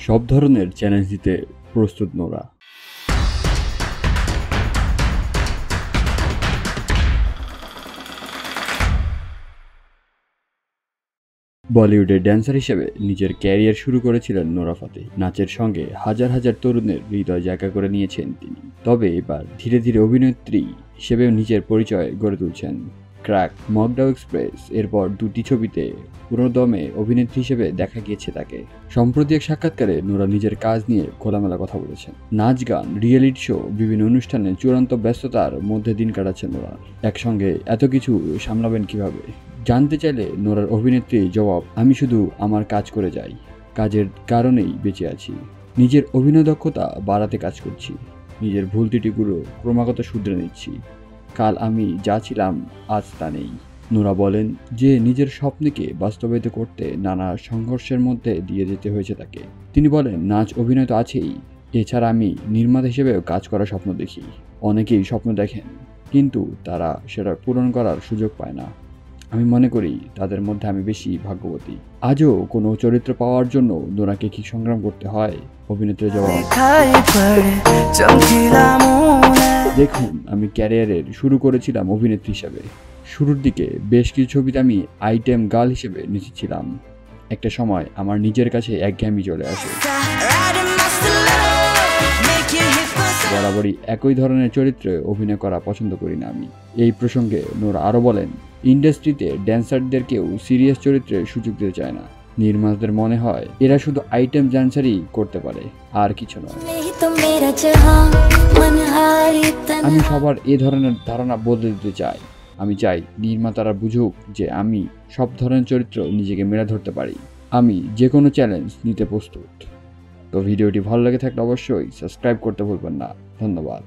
সব ধরনের চ্যালেঞ্জ দিতে প্রস্তুত নোরা। বলিউডের ড্যান্সার হিসেবে নিজের ক্যারিয়ার শুরু করেছিলেন নোরা ফাতেহি। নাচের সঙ্গে হাজার হাজার তরুণের হৃদয় জায়গা করে নিয়েছেন তিনি। তবে এবার ধীরে ধীরে অভিনেত্রী হিসেবেও নিজের পরিচয় গড়ে তুলছেন। ক্র্যাক, মগডাউ এক্সপ্রেস, এরপর দুটি ছবিতে পুরোদমে অভিনেত্রী হিসেবে দেখা গিয়েছে তাকে। সম্প্রতি এক সাক্ষাৎকারে নোরা নিজের কাজ নিয়ে খোলামেলা কথা বলেছেন। নাচ, গান, রিয়েলিটি শো, বিভিন্ন অনুষ্ঠানে চূড়ান্ত ব্যস্ততার মধ্যে দিন কাটাচ্ছেন নোরা। একসঙ্গে এত কিছু সামলাবেন কিভাবে? জানতে চাইলে নোরার অভিনেত্রী জবাব, আমি শুধু আমার কাজ করে যাই, কাজের কারণেই বেঁচে আছি। নিজের অভিনয় দক্ষতা বাড়াতে কাজ করছি, নিজের ভুল ত্রুটিগুলো ক্রমাগত শুধরে নিচ্ছি। কাল আমি যা ছিলাম আজ তা নেই। নোরা বলেন যে নিজের স্বপ্নকে বাস্তবায়িত করতে নানা সংঘর্ষের মধ্যে দিয়ে যেতে হয়েছে তাকে। তিনি বলেন, নাচ, অভিনয় তো আছেই, এছাড়া আমি নির্মাতা হিসেবেও কাজ করার স্বপ্ন দেখি। অনেকেই স্বপ্ন দেখেন, কিন্তু তারা সেটা পূরণ করার সুযোগ পায় না। আমি মনে করি তাদের মধ্যে আমি বেশি ভাগ্যবতী। আজও কোনো চরিত্র পাওয়ার জন্য নোরাকে কি সংগ্রাম করতে হয়? অভিনেত্রীর জবাব, দেখুন, আমি ক্যারিয়ারের শুরু করেছিলাম অভিনেত্রী হিসেবে। শুরুর দিকে বেশ কিছু ছবিতে আমি আইটেম গার্ল হিসেবে নেচেছিলাম। একটা সময় আমার নিজের কাছে একঘেয়েমি চলে আসে। বরাবরই একই ধরনের চরিত্রে অভিনয় করা পছন্দ করি না আমি। এই প্রসঙ্গে নোরা আরও বলেন, ইন্ডাস্ট্রিতে ড্যান্সারদের কেউ সিরিয়াস চরিত্রে সুযোগ দিতে চায় না। নির্মাতাদের মনে হয় এরা শুধু আইটেম ড্যান্সারই করতে পারে, আর কিছু নয়। আমি সবার এ ধরনের ধারণা বদলে দিতে চাই। আমি চাই নির্মাতারা বুঝুক যে আমি সব ধরনের চরিত্র নিজেকে মেলে ধরতে পারি। আমি যে কোনো চ্যালেঞ্জ নিতে প্রস্তুত। তো ভিডিওটি ভালো লেগে থাকলে অবশ্যই সাবস্ক্রাইব করতে ভুলবেন না। ধন্যবাদ।